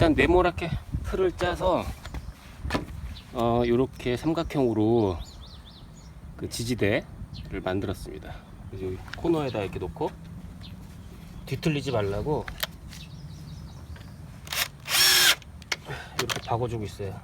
일단 네모나게 틀을 짜서 이렇게 삼각형으로 그 지지대를 만들었습니다. 그래서 여기 코너에다 이렇게 놓고 뒤틀리지 말라고 이렇게 박아주고 있어요.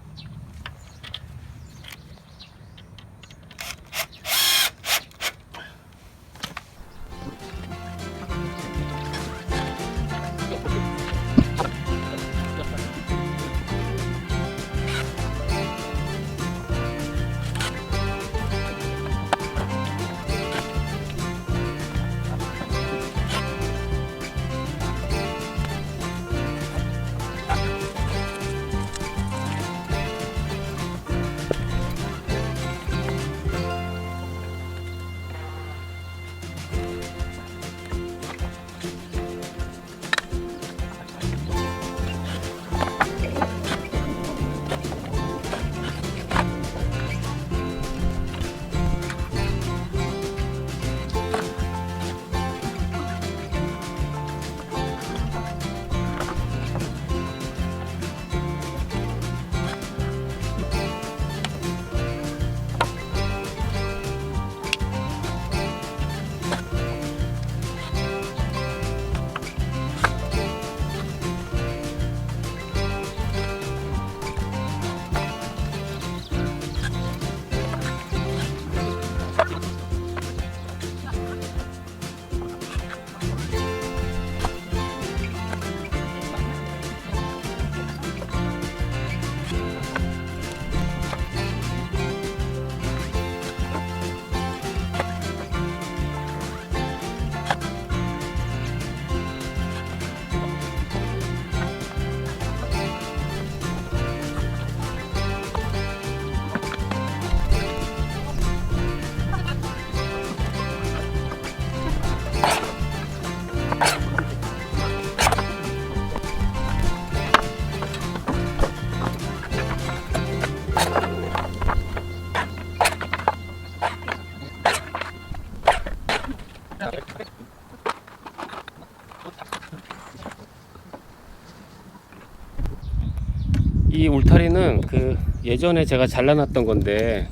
이 울타리는 그 예전에 제가 잘라놨던 건데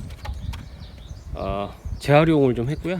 재활용을 좀 했고요.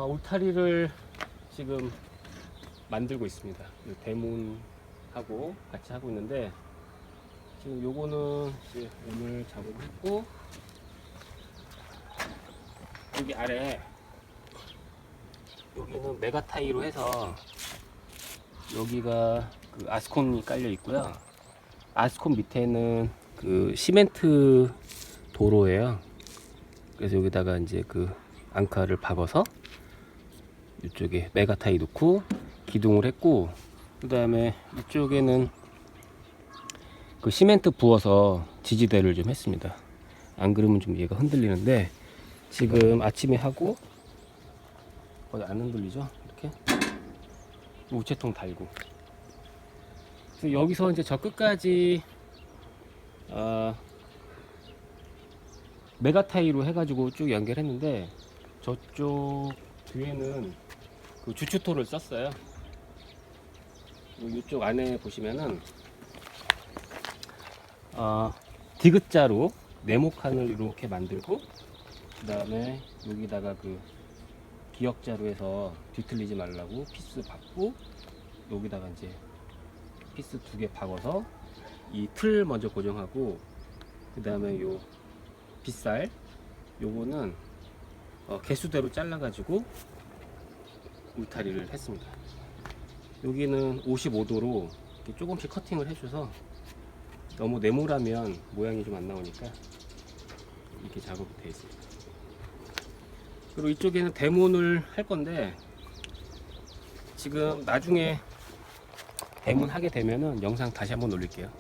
울타리를 지금 만들고 있습니다. 이 대문하고 같이 하고 있는데, 지금 요거는 이제 오늘 작업했고, 여기 아래 여기는 메가타이로 해서 여기가 그 아스콘이 깔려 있고요. 아스콘 밑에는 그 시멘트 도로예요. 그래서 여기다가 이제 그 앙카를 박아서 이쪽에 메가타이 넣고 기둥을 했고, 그 다음에 이쪽에는 그 시멘트 부어서 지지대를 좀 했습니다. 안 그러면 좀 얘가 흔들리는데, 지금 아침에 하고 거의 안 흔들리죠? 이렇게 우체통 달고, 그래서 여기서 이제 저 끝까지 메가타이로 해가지고 쭉 연결했는데, 저쪽 뒤에는 그 주추토를 썼어요. 이쪽 안에 보시면은 디귿자로 네모칸을 이렇게 만들고, 그 다음에 여기다가 그 기역자로 해서 뒤틀리지 말라고 피스 박고, 여기다가 이제 피스 2개 박아서 이 틀 먼저 고정하고, 그 다음에 요 빗살 요거는 개수대로 잘라 가지고 울타리를 했습니다. 여기는 55도로 조금씩 커팅을 해줘서, 너무 네모라면 모양이 좀 안 나오니까 이렇게 작업이 되어 있습니다. 그리고 이쪽에는 대문을 할 건데, 지금 나중에 대문 하게 되면은 영상 다시 한번 올릴게요.